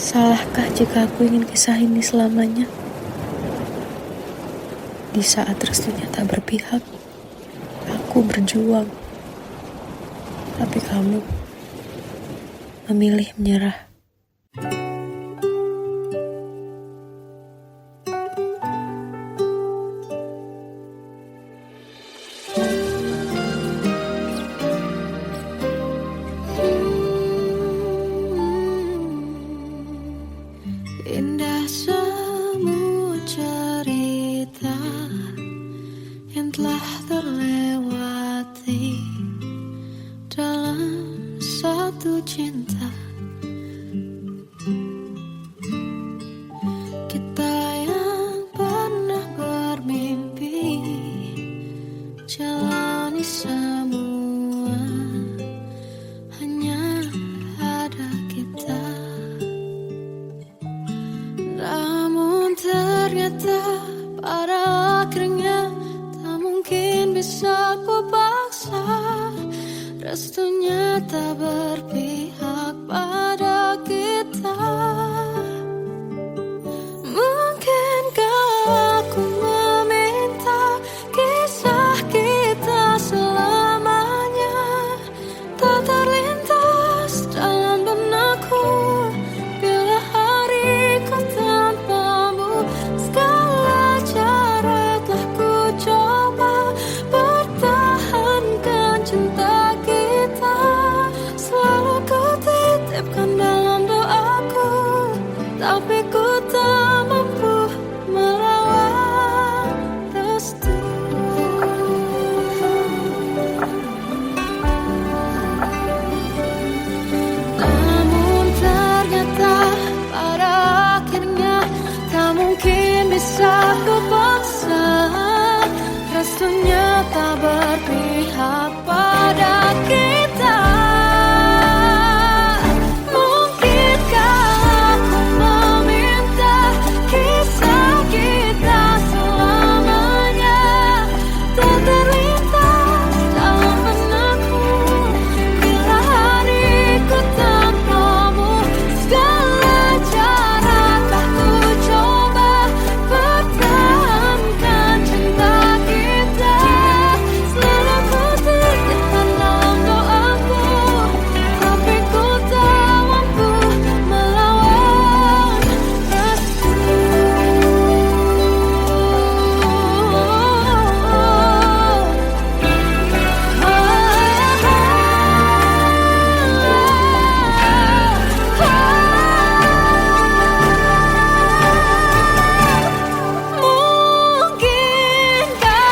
Salahkah jika aku ingin kisah ini selamanya? Di saat restunya tak berpihak, aku berjuang. Tapi kamu memilih menyerah. Indah semua cerita yang telah terlewati dalam satu cinta. Kita yang pernah bermimpi jalani semua, hanya ada kita. Namun ternyata pada akhirnya tak mungkin bisa ku paksa. Restunya tak berpihak pada kita. Mungkinkah aku meminta kisah kita selamanya tak terlintas dalam benakku. Bila hariku tanpamu, segala cara telah ku coba pertahankan cinta kita. Selalu ku titipkan dalam doaku, tapi ku tak mampu melawan restu. Namun ternyata pada akhirnya tak mungkin bisa ku paksa. Restunya tak berpihak pada kita. Mungkinkah aku meminta kisah kita selamanya tak terlintas dalam benakku. Bila hariku tanpamu, segala cara telah ku coba pertahankan cinta kita. Selalu ku titipkan dalam doaku, tapi ku tak mampu melawan restu. Mungkinkah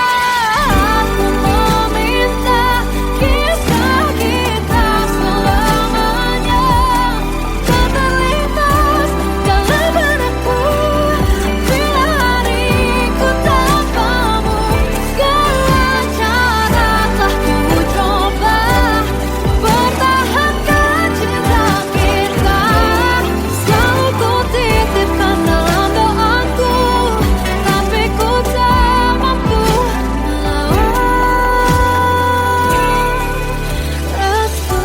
aku meminta kisah kita selamanya tak terlintas dalam benakku. Bila hariku tanpamu, segala cara telah ku coba pertahankan cinta kita. Selalu ku titipkan dalam doaku, tapi ku tak mampu melawan restu.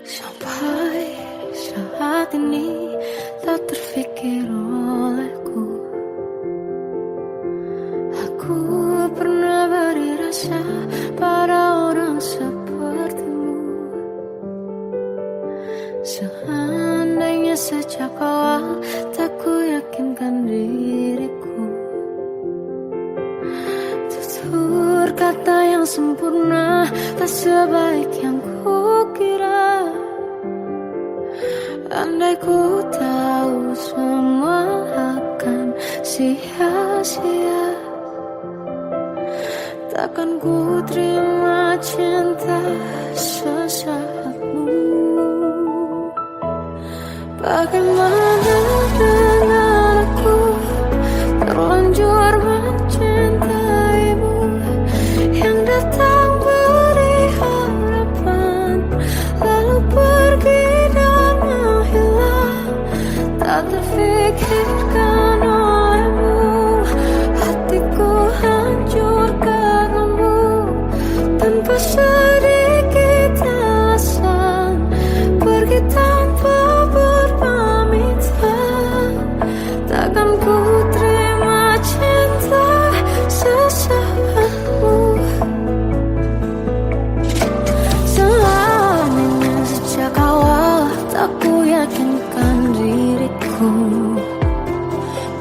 Sampai saat ini tak terfikir olehku, aku pernah beri rasa pada orang sepertimu. Seandainya sejak awal tak ku yakinkan diriku, tutur kata yang sempurna tak sebaik yang ku kira. Andai ku tahu semua akan sia-sia, takkan ku terima cinta sesaatmu. Bagaimana dengan aku, terlanjur mencintaimu, yang datang beri harapan, lalu pergi dan menghilang. Tak terfikirkan olehmu, hatiku hancur karenamu, tanpa sedikit alasan, pergi tanpa berpamitan. Takkan ku terima cinta sesaatmu. Selamanya sejak awal tak ku yakinkan diriku,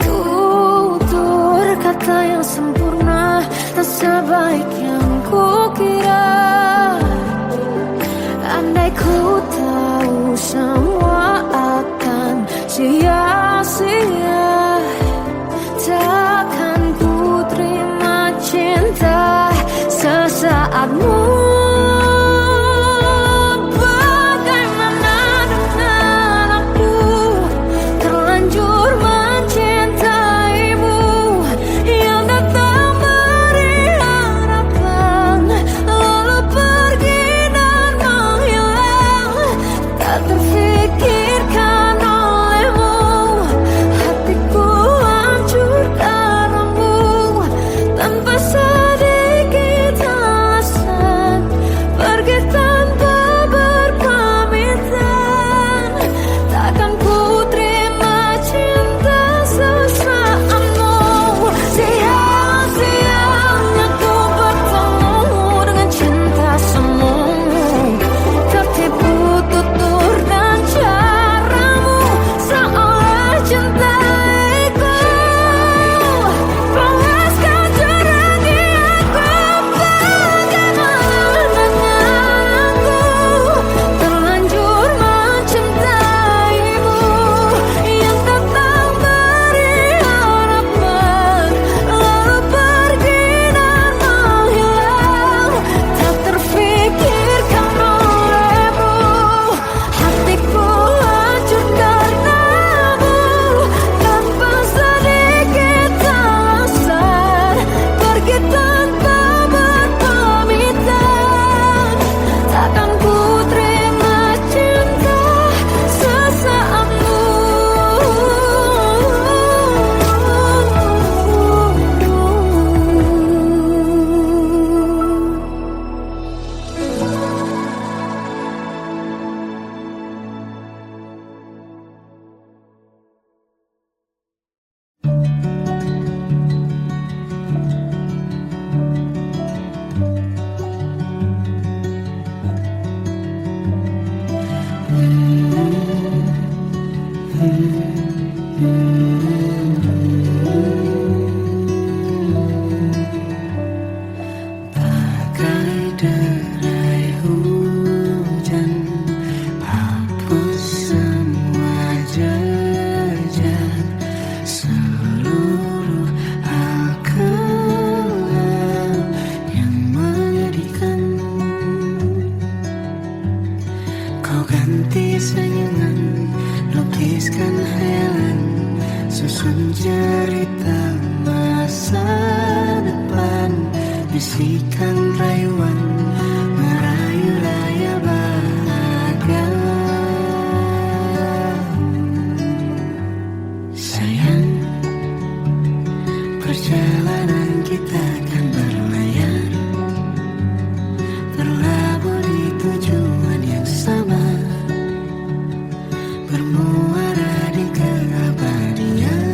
tutur kata yang sempurna tak sebaik yang ku kira. Andai ku tahu semua akan sia-sia, takkan ku terima cinta sesaatmu. Bagaimana dengan aku, terlanjur mencintaimu, yang datang beri harapan, lalu pergi dan menghilang. Tak terfikirkan olehmu, hatiku hancur karenamu, tanpa sedikit alasan, pergi tanpa berpamitan. Takkan ku terima cinta sesaatmu. Sia-sianya ku bertemu dengan cinta semu, tertipu tutur dan caramu, seolah cintaiku panaskan jurang di aku. Bagaimana dengan aku, terlanjur mencintaimu, yang datang beri harapan, lalu pergi dan menghilang. Tak terfikirkan olehmu, hatiku hancur karenamu, tanpa sedikit alasan, pergi tanpa berpamitan. Takkan ku terima cinta sesaatmu. Bagai derai hujan, hapus semua jejak, seluruh hal kelam yang menyedihkan. Kau ganti senyuman, lukiskan hayalan, susun cerita masa depan, bisikan rayuan, merayu raya bahagia. Sayang, perjalanan kita akan berlayar, berlabuh di tujuan yang sama, bermuara di keabadian.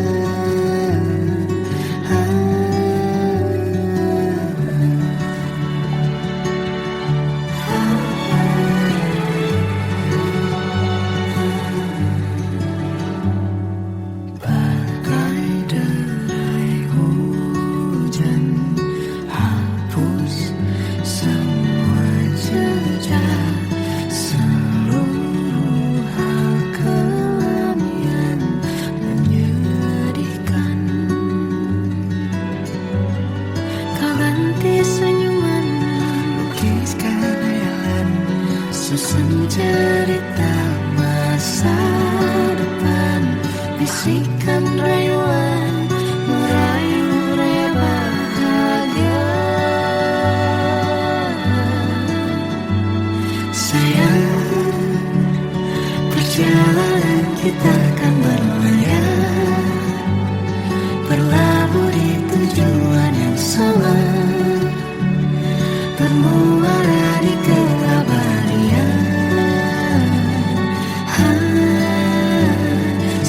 cerita masa depan, bisikan rayuan merayu raya bahagia. Sayang, perjalanan kita akan berlayar, berlabuh di tujuan yang sama, bermuara di keabadian.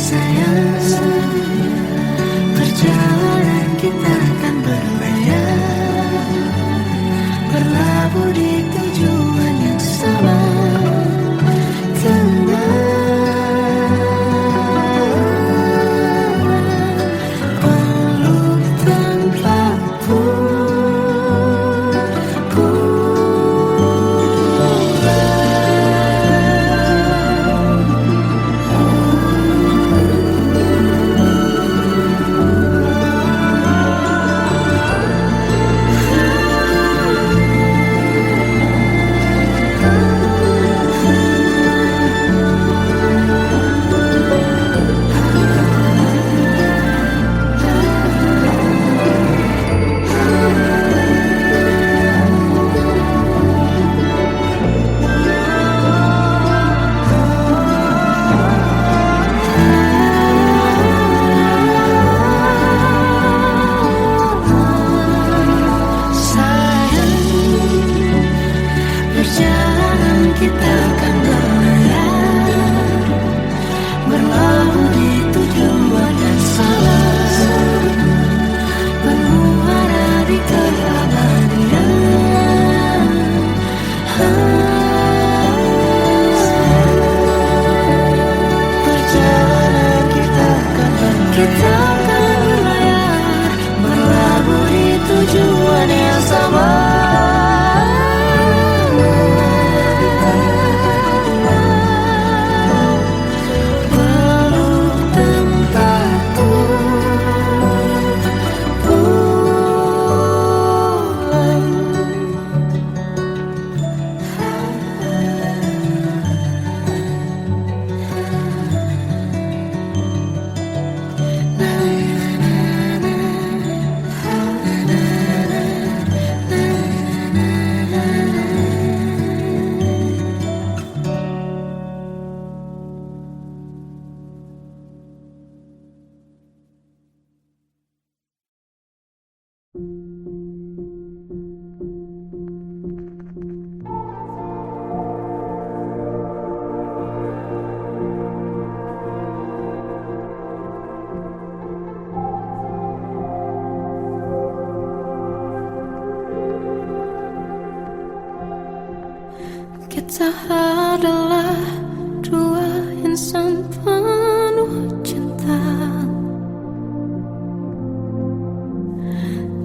Sayang, perjalanan kita akan berlayar, berlabuh di tujuan yang sama. Kita adalah dua insan penuh cinta.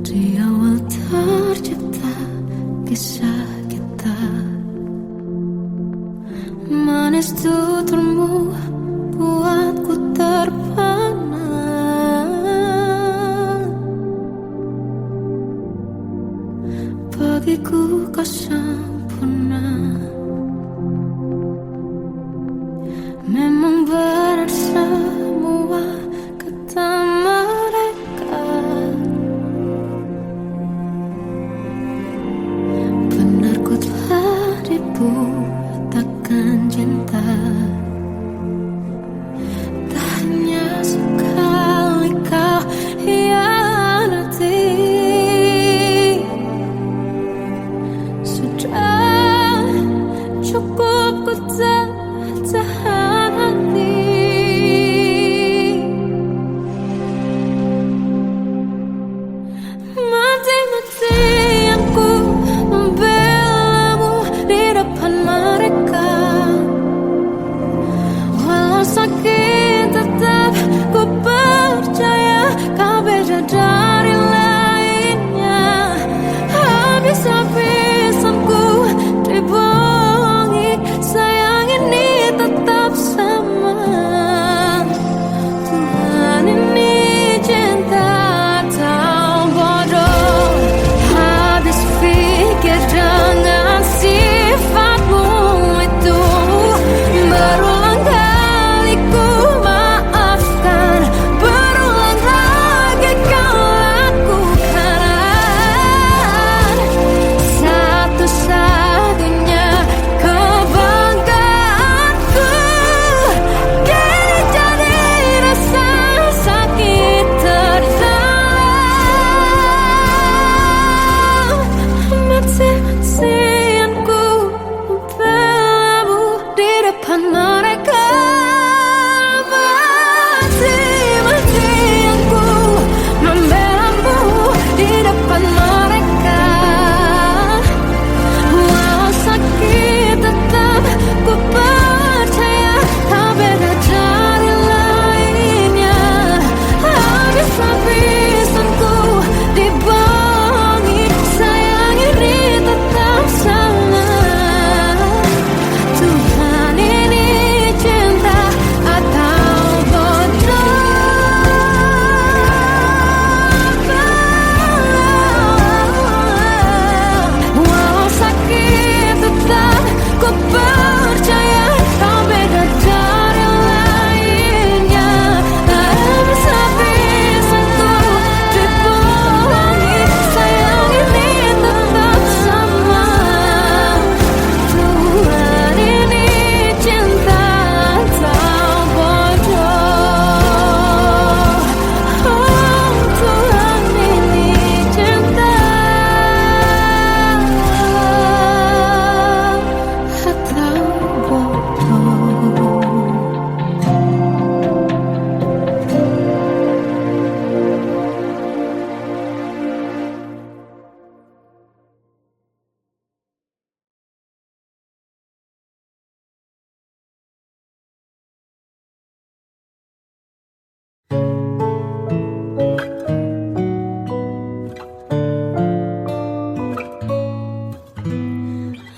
Di awal tercipta kisah kita, manis tuturmu buatku terpana. Bagiku kau sempurna, memang berat semua kata mereka. Benar ku telah dibutakan cinta, tak hanya sekali kau hianati. Sudah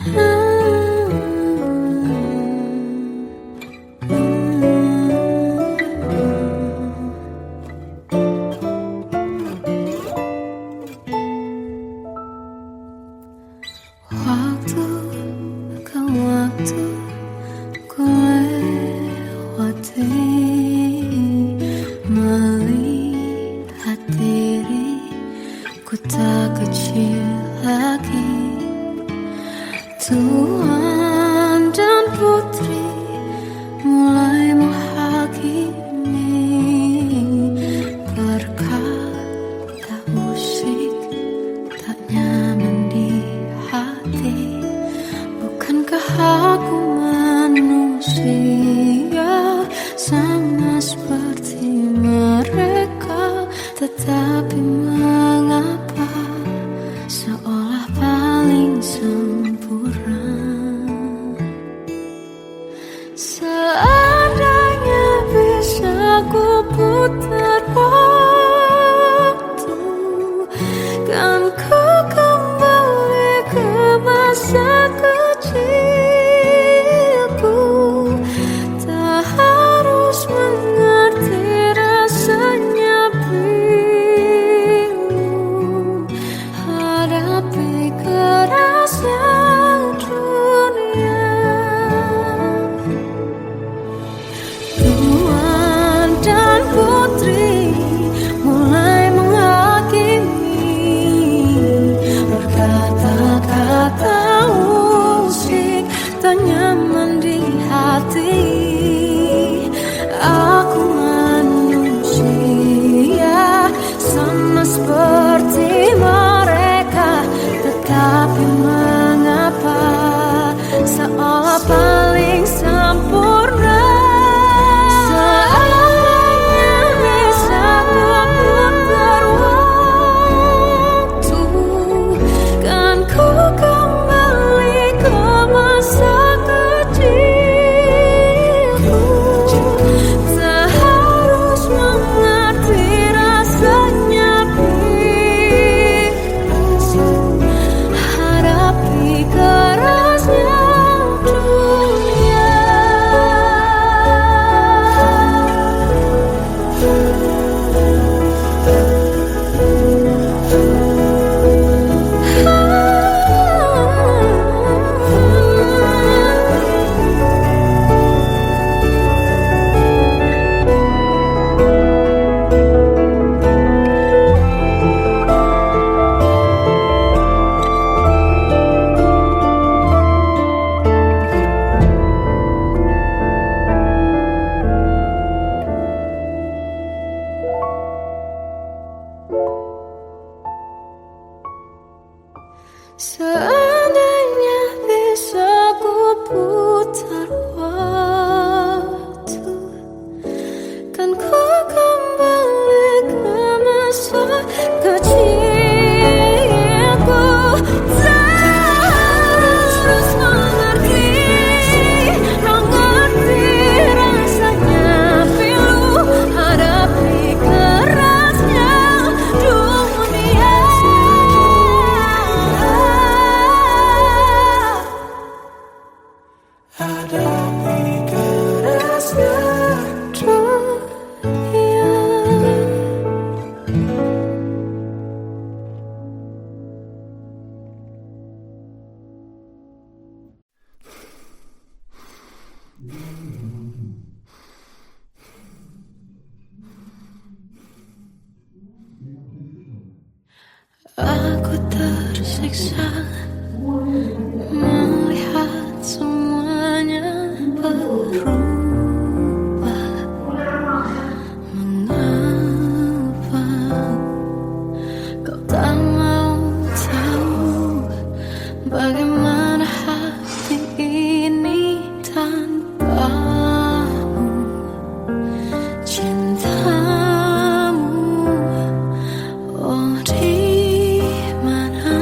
Waktu ke waktu ku lewati, melihat diriku tak kecil lagi. Tuan dan putri mulai menghakimi, berkata musik tak nyaman di hati. Bukankah aku manusia sama seperti mereka? Tetapi mengapa seolah paling sempurna? Seandainya bisa ku putar waktu, kan ku kembali ke masa kecilku. Tak harus mengerti rasanya bingung, hadapi kerasnya dunia. Tuan dan putri mulai menghakimi, berkata-kata musik tak nyaman di hati. Aku manusia sama seperti mereka, tetapi mengapa seolah paling sempurna? Seandainya bisa ku putar waktu, kan ku kembali ke masa kecilku. Tak harus mengerti rasanya bingung, hadapi kerasnya dunia. Seandainya bisa ku putar waktu, kan ku kembali ke masa kecilku. Tak harus mengerti rasanya pilu, hadapi kerasnya dunia. Hadapi kerasnya dunia. Aku tersiksa melihat semuanya berubah. Mengapa kau tak mau tahu bagaimana hati ini tanpamu? Cintamu, oh di mana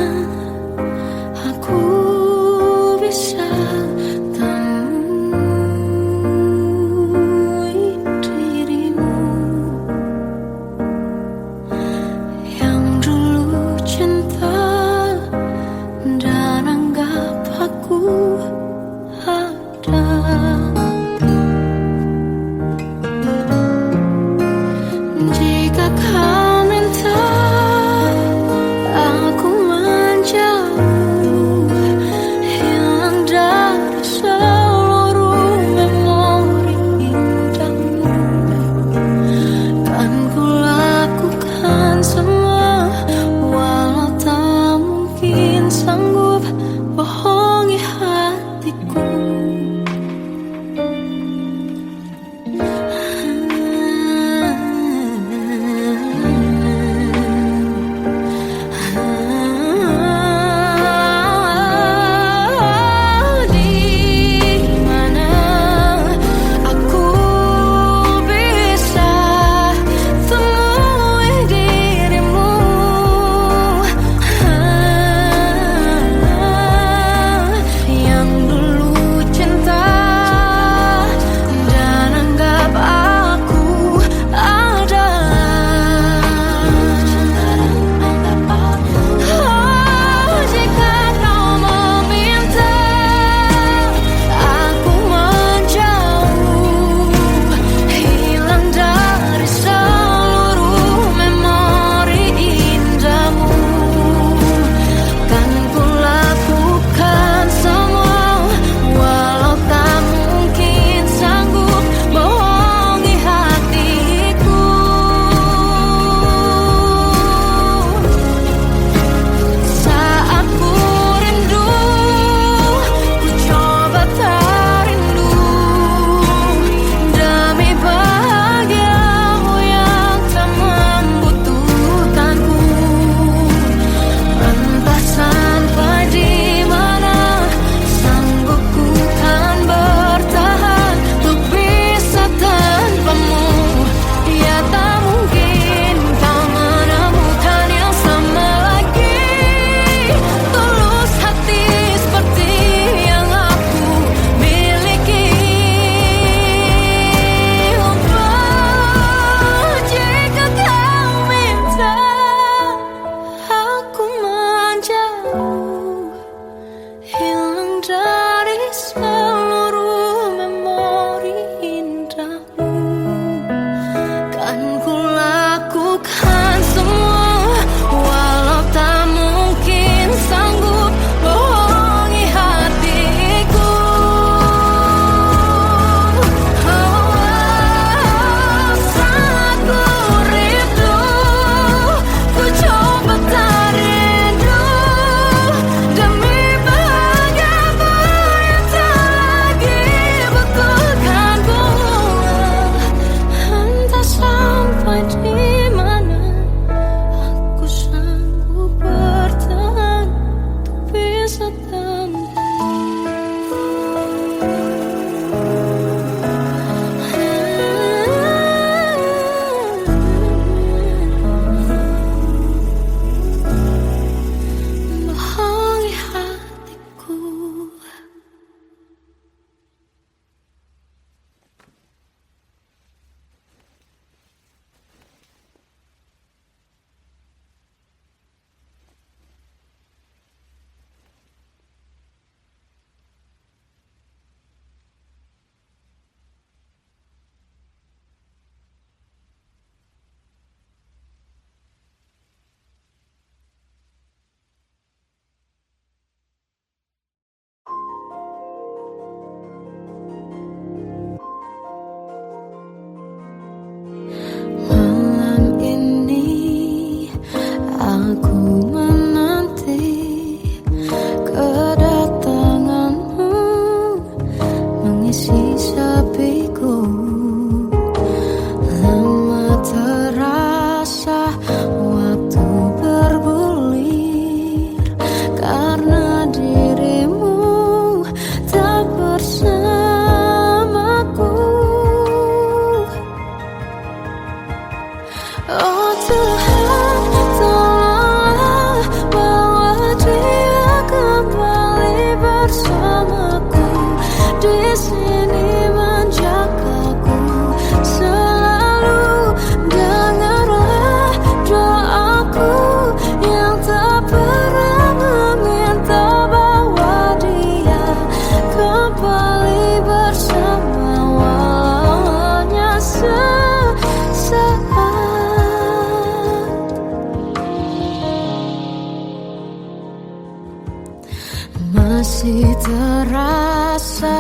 terasa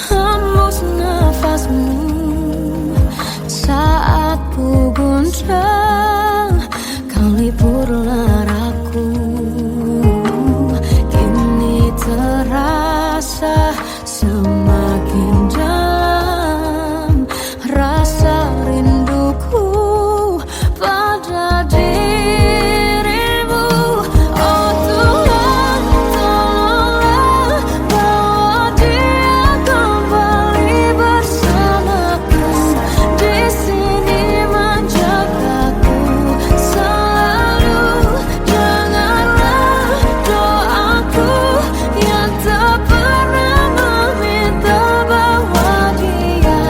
hembus nafasmu saat ku guncang, kau liburlah aku. Kini terasa semakin dalam rasa rinduku pada dirimu. Oh Tuhan, tolonglah bawa dia kembali bersamaku. Di sini menjagaku selalu. Janganlah doaku yang tak pernah meminta bawa dia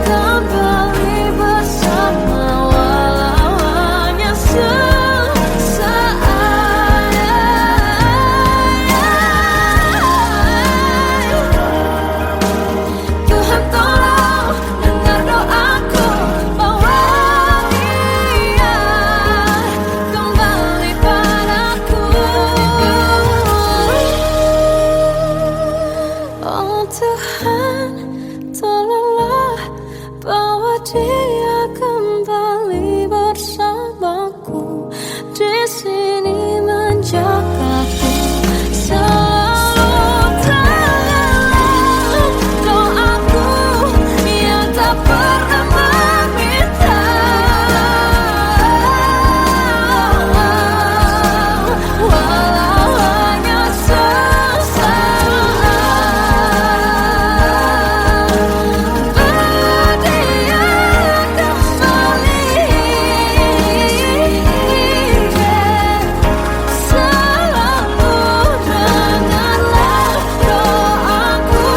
kembali bersama, walau hanya sesaat. Tuhan tolong dengar doaku, bawa dia kembali padaku. Oh Tuhan, tolonglah bawa dia kembali bersamaku. Di sini menjagaku selalu. Tanganlah doaku yang tak pernah meminta, walau hanya sesaat. Bawa dia kembali selalu. Dengarlah doaku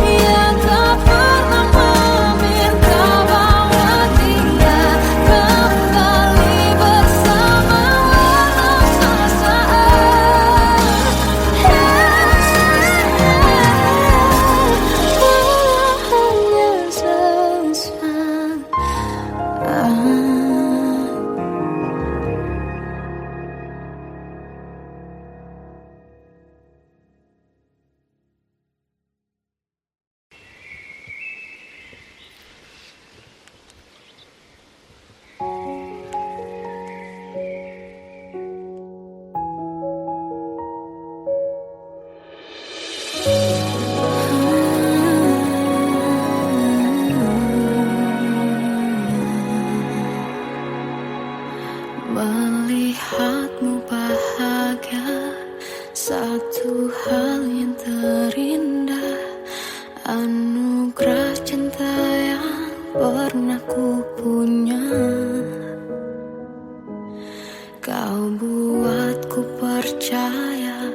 yang tak pernah meminta, bawa dia kembali bersama, walau sesaat. Walau hanya sesaat. Melihatmu bahagia, satu hal yang terindah, anugerah cinta yang pernah ku punya. Kau buatku percaya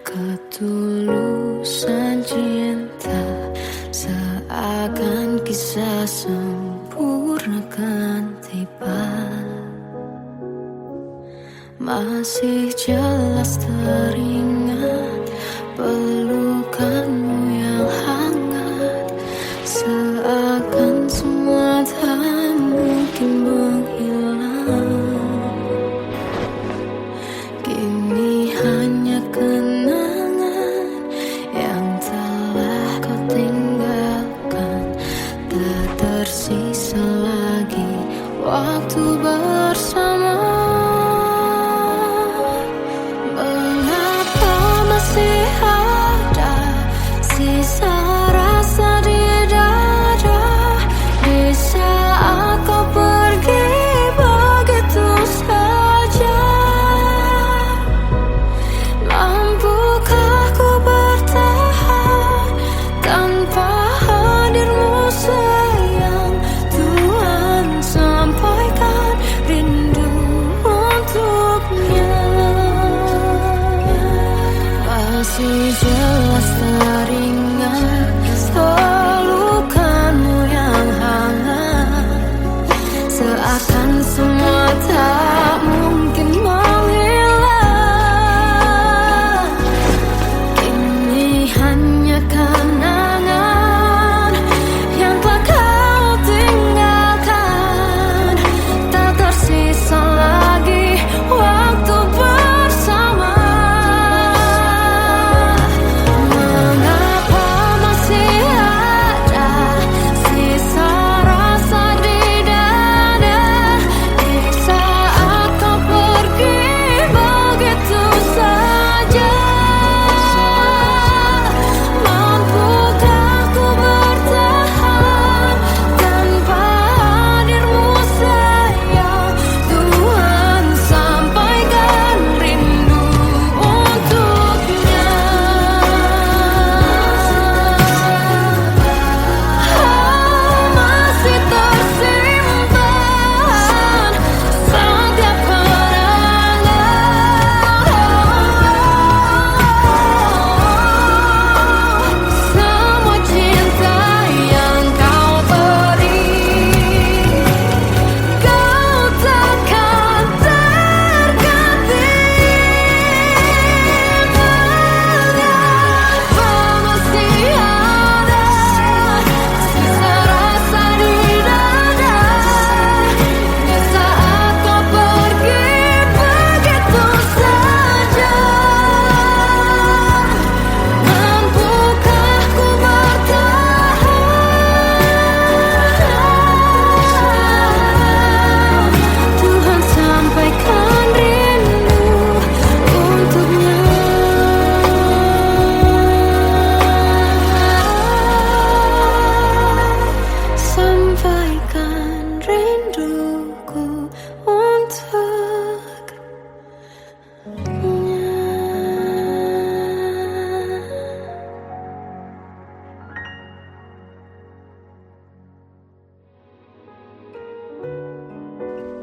ketulusan cinta, seakan kisah sempurna kan tiba. Masih jelas teringat pelukanmu yang hangat, seakan semua tak mungkin menghilang. Kini hanya kenangan yang telah kau tinggalkan, tak tersisa lagi waktu bersama. Mengapa masih ada sisa rasa di dada, di saat kau pergi begitu saja? Mampukah ku bertahan tanpa hadirmu sayang? Tuhan sampaikan rindu untuknya. Masih jelas teringat pelukanmu yang hangat, seakan semua tak mungkin menghilang. Kini hanya kenangan yang telah kau tinggalkan, tak tersisa lagi waktu bersama.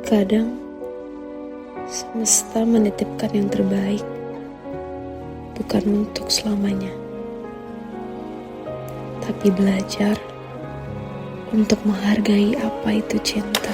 Kadang semesta menitipkan yang terbaik, bukan untuk selamanya, tapi belajar untuk menghargai apa itu cinta.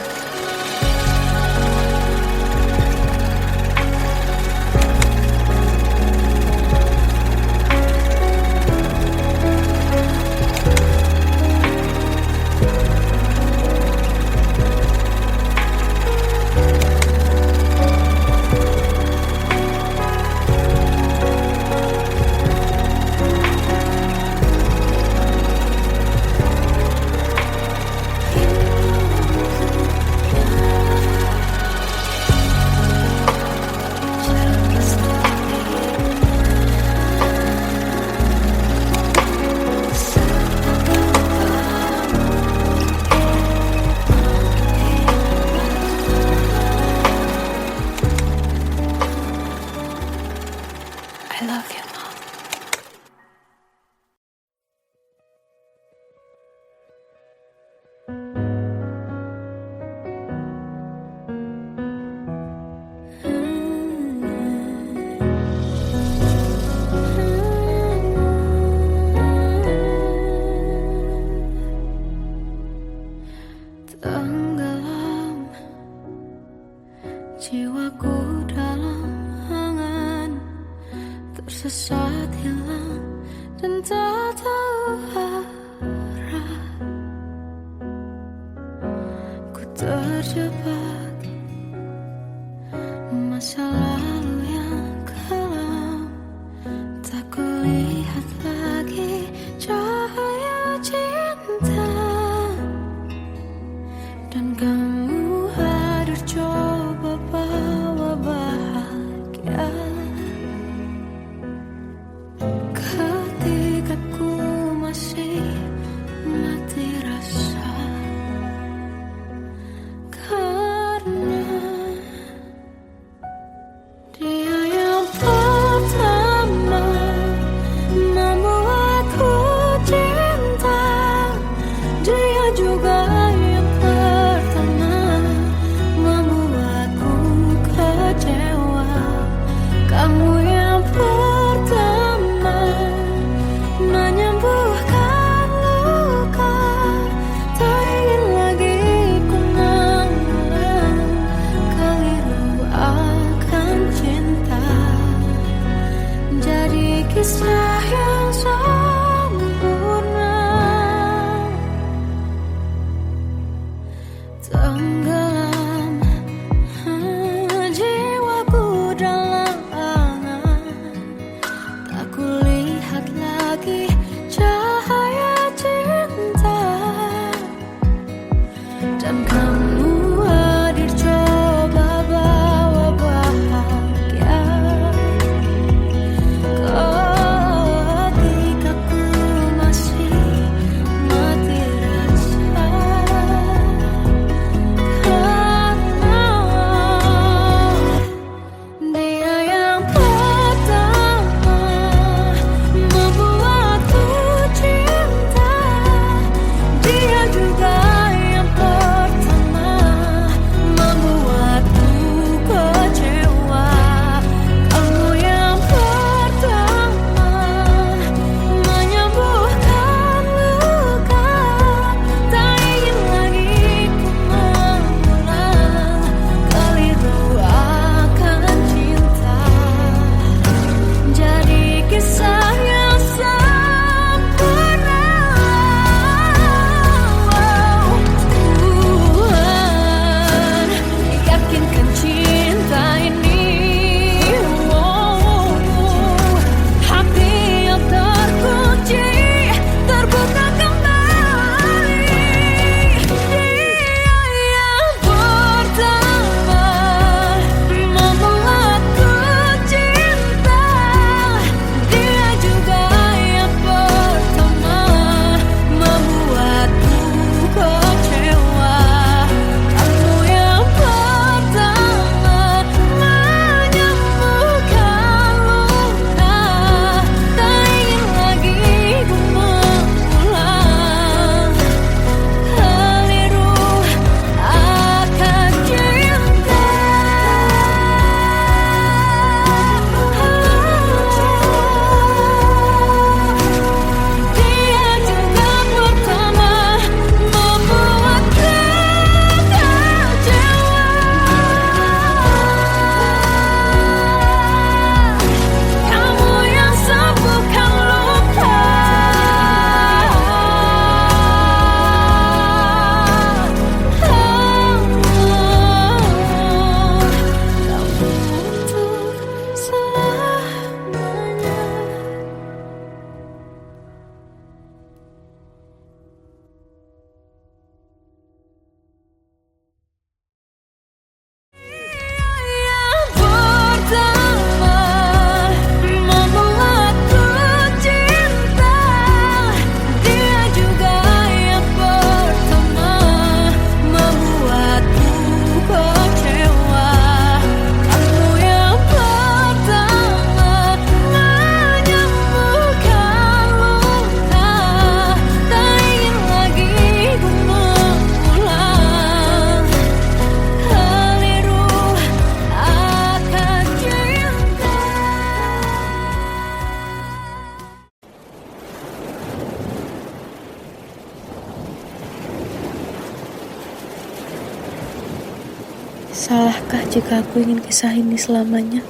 Salahkah jika aku ingin kisah ini selamanya?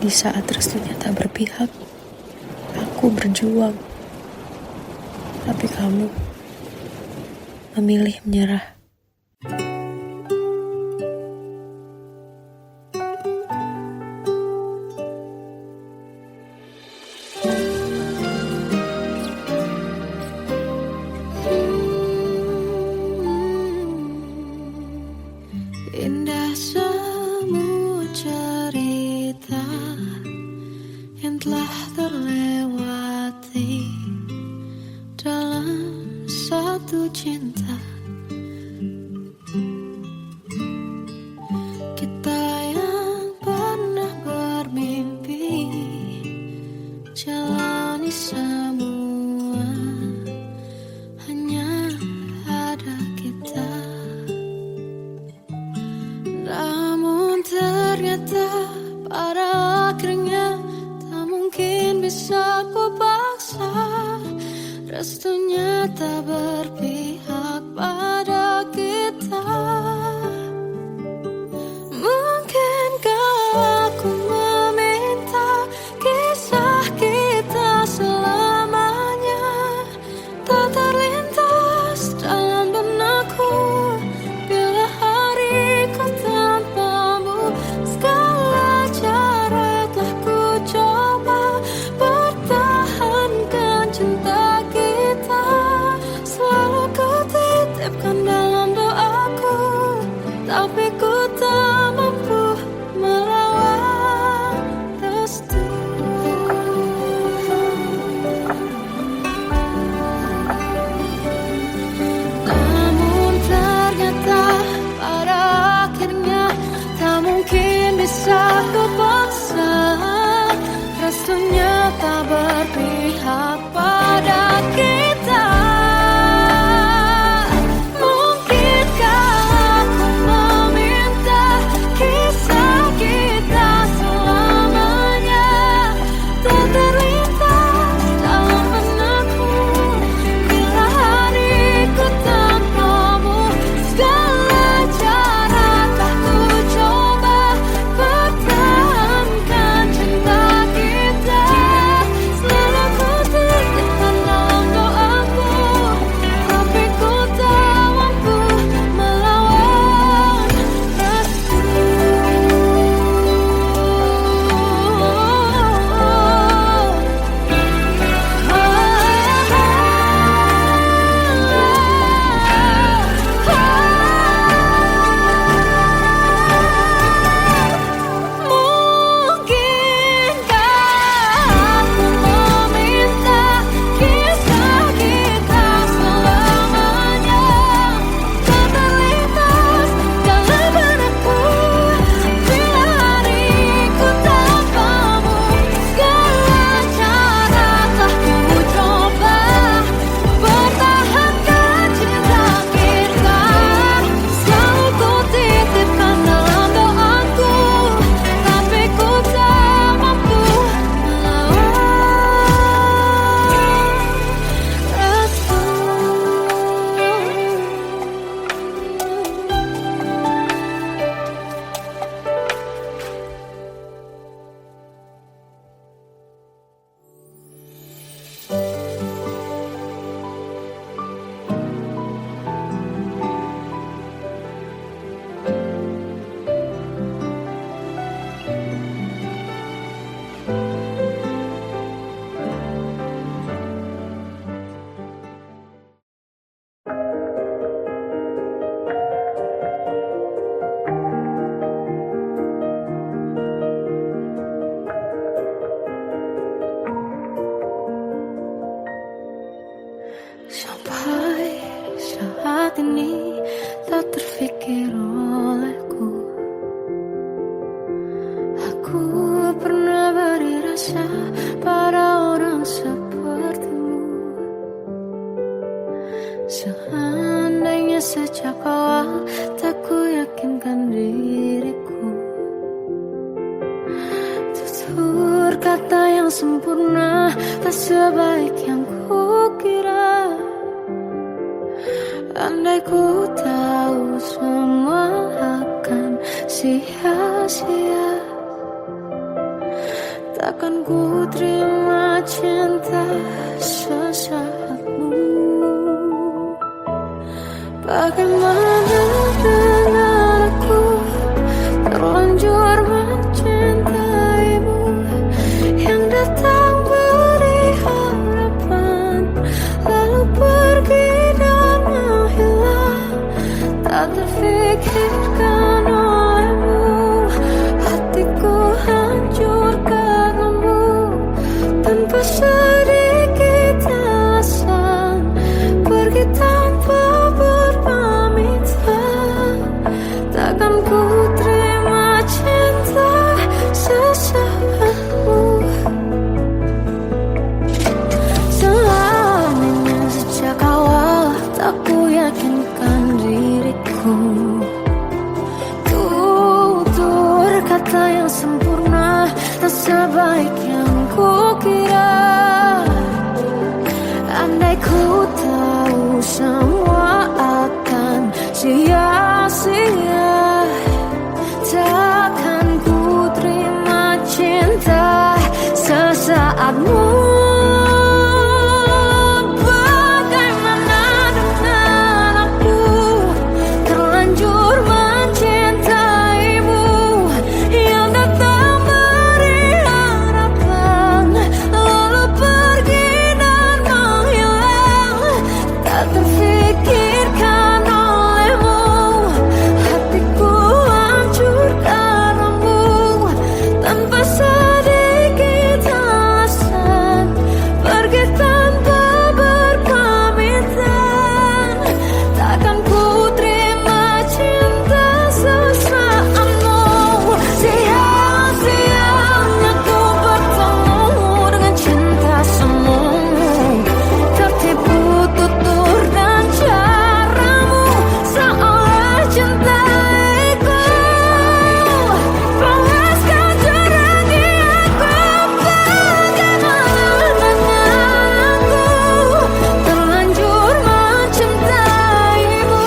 Di saat restunya tak berpihak, aku berjuang. Tapi kamu memilih menyerah. Indah semua cerita yang telah terlewati dalam satu cinta. Kita yang pernah bermimpi jalani semua, hanya ada kita. Namun ternyata pada akhirnya tak mungkin bisa ku paksa. Restunya tak berpihak pada kita. Mungkinkah aku meminta kisah kita selamanya tak terlintas dalam benakku bila hariku tanpamu. Segala cara telah ku coba pertahankan cinta kita. Selalu ku titipkan dalam doaku, tapi ku tak mampu melawan restu. Namun ternyata pada akhirnya tak mungkin bisa ku paksa. Restunya tak berpihak pada kita. Mungkinkah aku meminta kisah kita selamanya tak terlintas dalam benakku bila hariku tanpamu. Segala cara telah ku coba pertahankan cinta kita. Selalu ku titipkan dalam doaku, tapi ku tak mampu melawan restu. Mungkinkah aku meminta kisah kita selamanya tak terlintas dalam benakku bila hariku tanpamu. Segala cara telah ku coba pertahankan cinta kita. Selalu ku titipkan dalam doaku, tapi ku tak mampu melawan restu. Sampai saat ini tak terfikir olehku aku pernah beri rasa pada orang sepertimu. Seandainya sejak awal tak ku yakinkan diriku, tutur kata yang sempurna tak sebaik yang ku kira. Andai ku tahu semua akan sia-sia. Takkan ku terima cinta sesaatmu. Bagaimana dengan aku terlanjur mencintaimu, yang datang beri harapan lalu pergi dan menghilang. Tak terfikirkan olehmu, hatiku hancur karenamu. Tanpa sedikit alasan pergi tanpa berpamitan. Takkan ku terima cinta sesaatmu. Selamanya sejak awal tak ku yakinkan diriku. Tutur kata yang sempurna tak sebaik yang ku kira. Andai ku tahu semua akan sia-sia, takkan ku terima cinta sesaatmu. Bagaimana dengan aku terlanjur mencintaimu, yang datang beri harapan lalu pergi dan menghilang. Tak terfikirkan olehmu, hatiku hancur karenamu. Tanpa sedikit alasan pergi tanpa berpamitan. Takkan ku terima cinta sesaatmu. Sia-sianya ku bertemu dengan cinta semu. Tertipu tutur dan caramu, seolah cintaiku. Panaskan jerami aku. Bagaimana dengan aku terlanjur mencintaimu,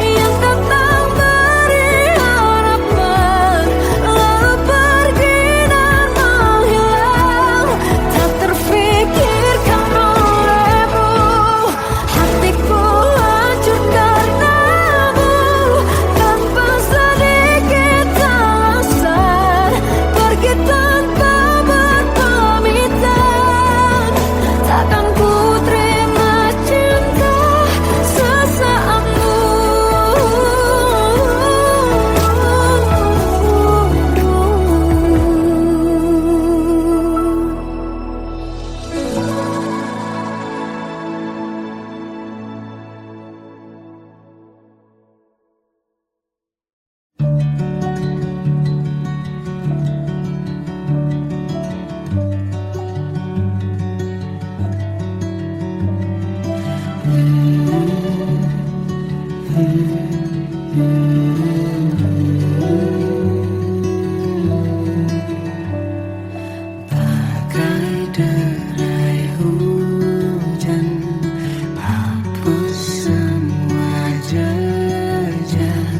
yang datang beri harapan lalu pergi dan menghilang. Tak terfikirkan olehmu, hatiku hancur karenamu. Tanpa sedikit alasan pergi tanpa berpamitan. Takkan ku terima cinta sesaatmu. Bagai derai hujan, hapus semua jejak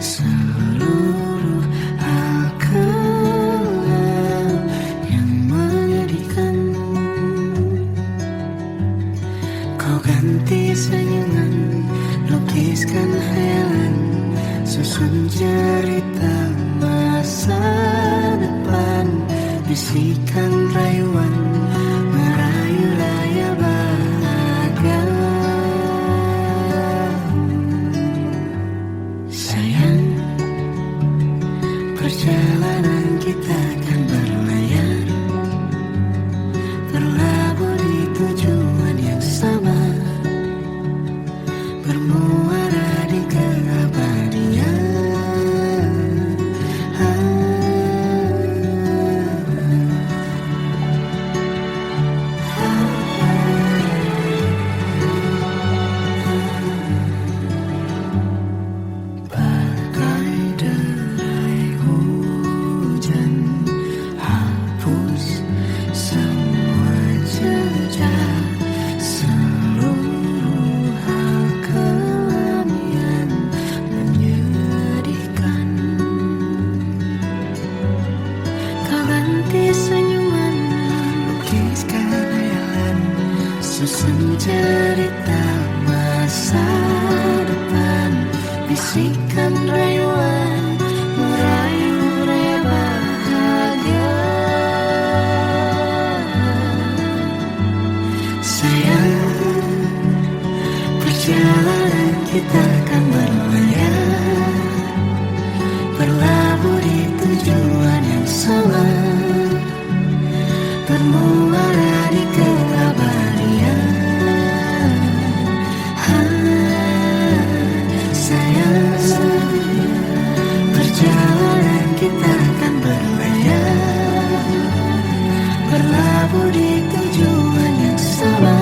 seluruh hal kelam yang menyedihkan. Kau ganti senyuman, lukiskan hayalan, susun cerita masa depan. Bisikan rayuan, merayu layar bahagia. Sayang, perjalanan kita akan berlayar, berlabuh di tujuan yang sama. melukiskan hayalan, susun cerita masa depan, bisikan rayuan merayu raya bahagia. Sayang, perjalanan kita akan berlayar, berlabuh di tujuan yang sama, bermuara di keabadian. Sayang, perjalanan kita akan berlayar, berlabuh di tujuan yang sama.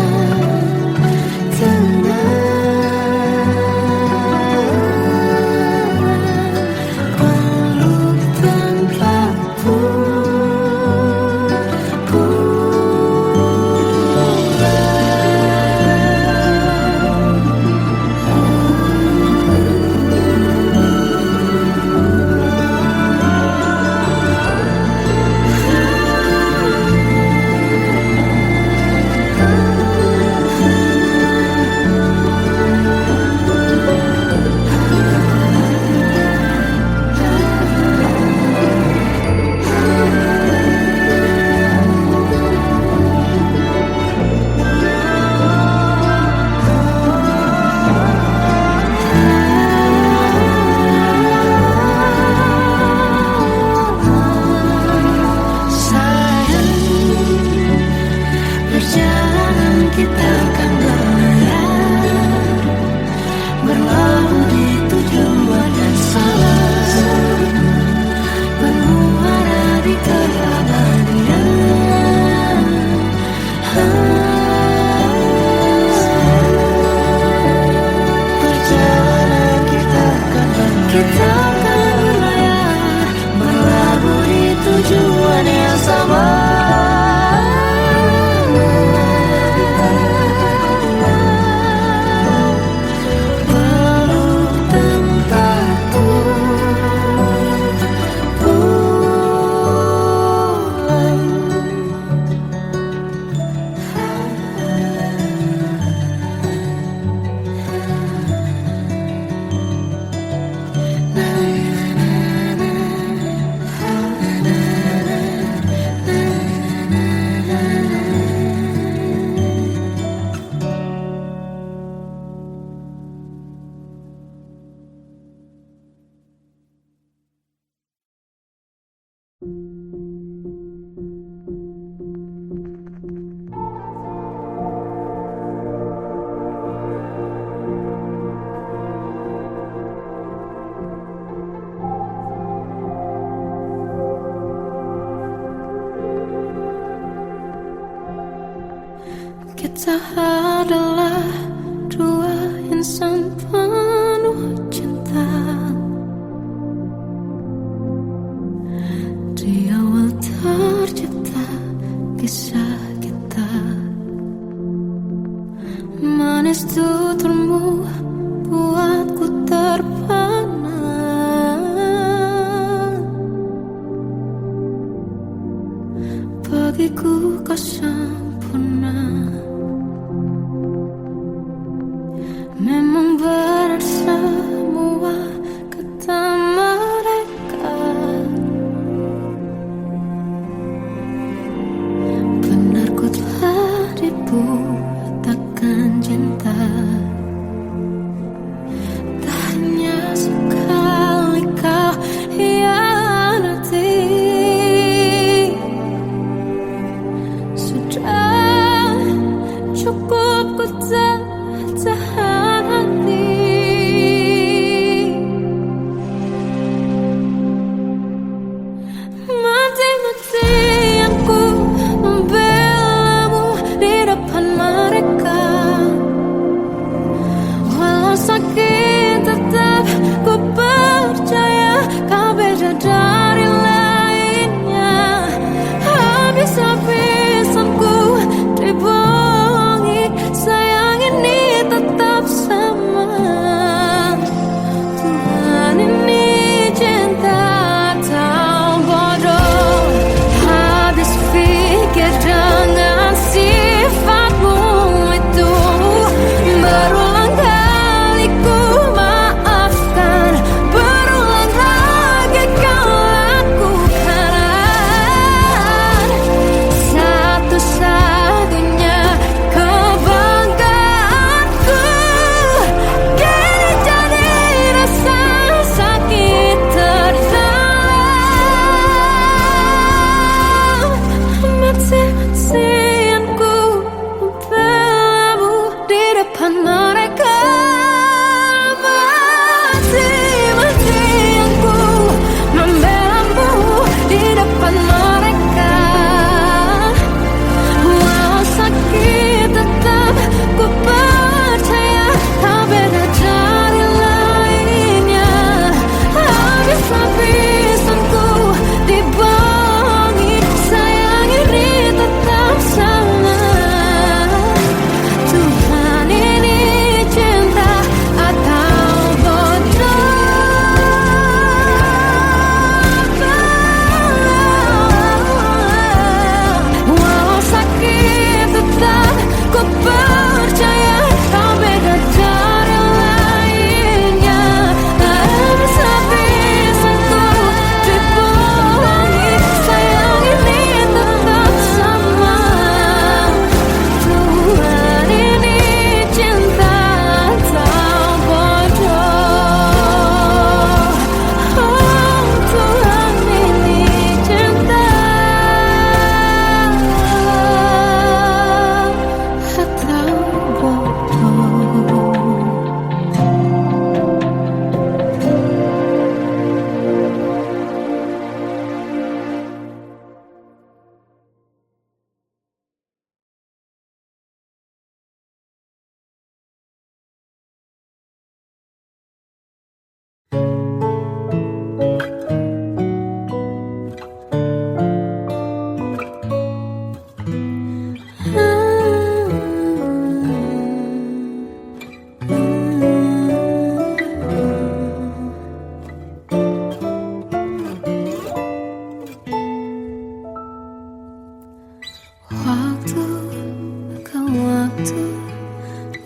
Kita adalah dua insan penuh cinta. Di awal tercipta kisah kita, manis tuturmu buatku terpana. Bagiku kau sempurna. Memang berat semua kata mereka, benar ku telah dibuatakan cinta.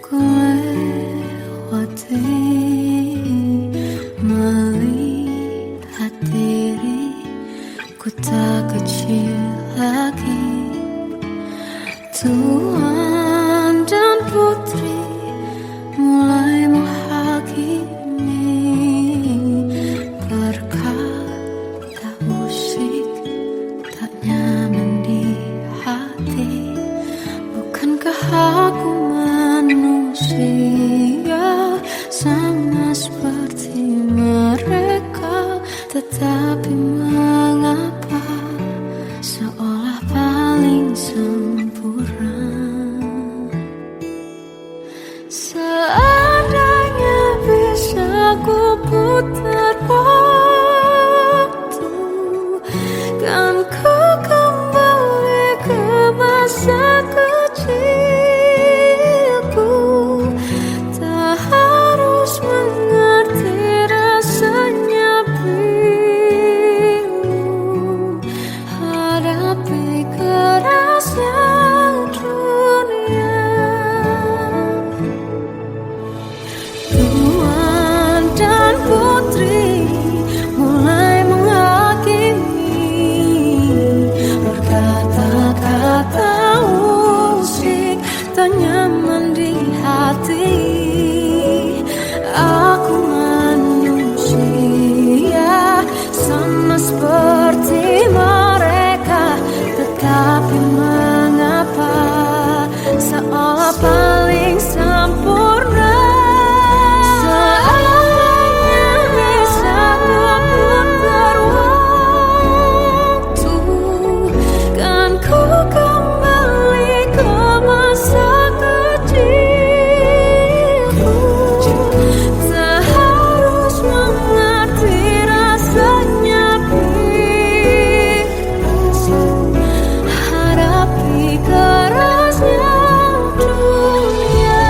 ku lewati, melihat diriku tak kecil lagi. Tuan dan putri mulai menghakimi, berkata musik tak nyaman di hati. Bukankah aku manusia sama seperti mereka? Tetapi mengapa seolah paling sempurna? Seandainya bisa ku putar waktu, kan ku kembali ke masa kecilku. Tak harus mengerti rasanya bingung, hadapi kerasnya dunia. Tuan dan putri mulai menghakimi, berkata-kata musik tak nyaman di hati. Aku manusia sama seperti mereka, tetapi mengapa seolah paling sempurna? Seandainya bisa ku putar waktu, kan ku kembali ke masa kecilku. Tak harus mengerti rasanya bingung, hadapi kerasnya dunia.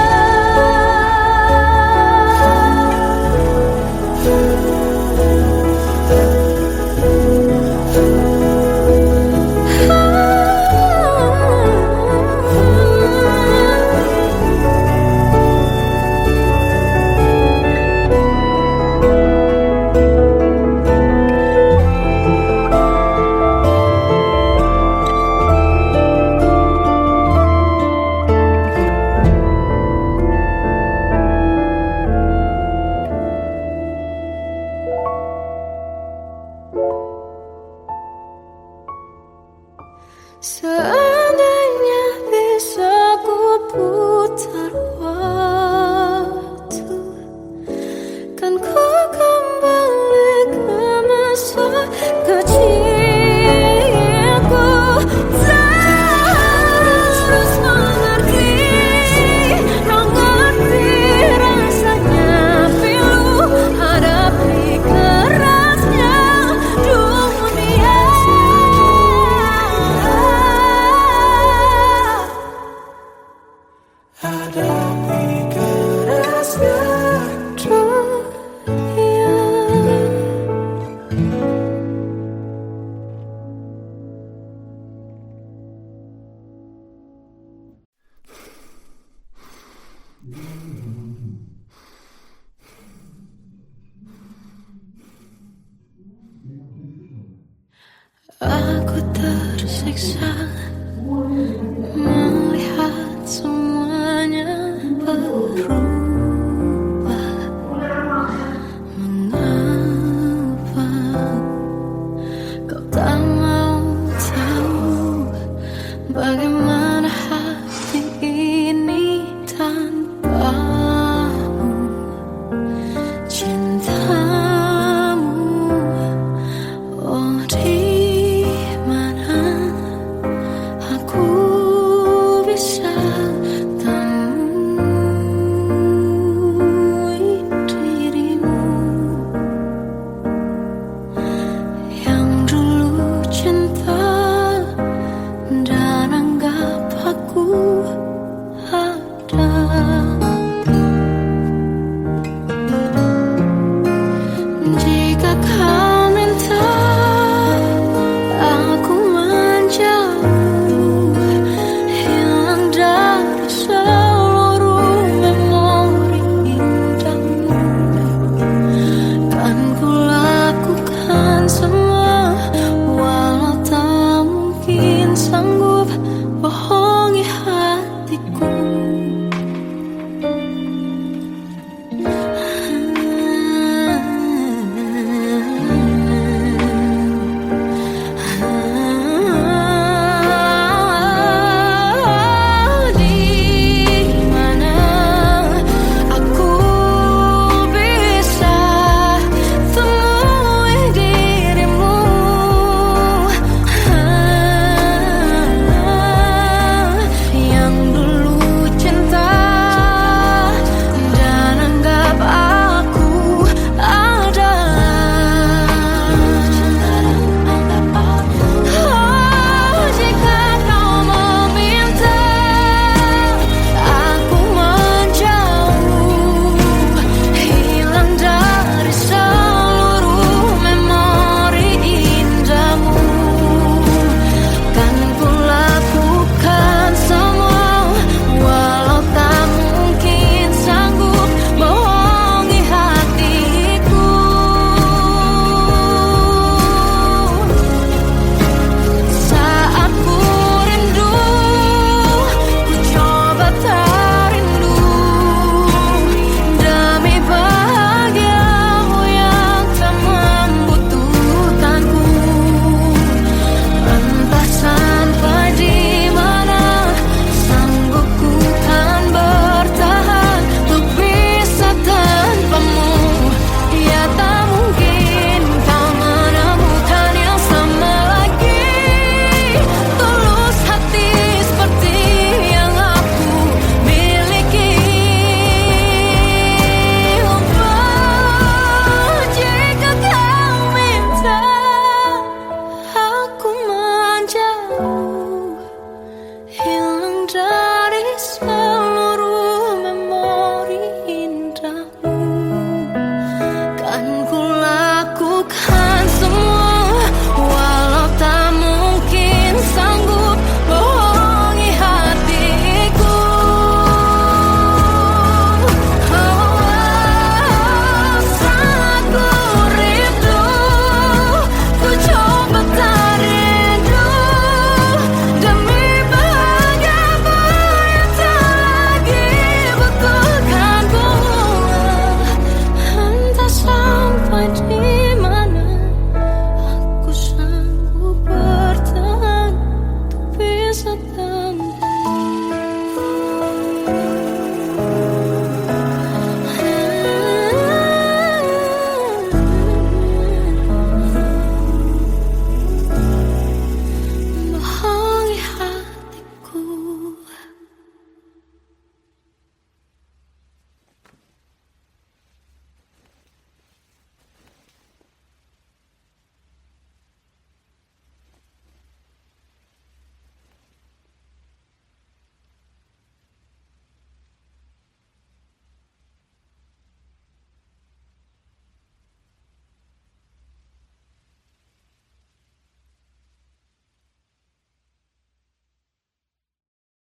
Seandainya bisa ku putar waktu, kan ku kembali ke masa kecilku. Tak harus mengerti rasanya pilu, hadapi kerasnya dunia. Hadapi kerasnya Dunia. Aku tersiksa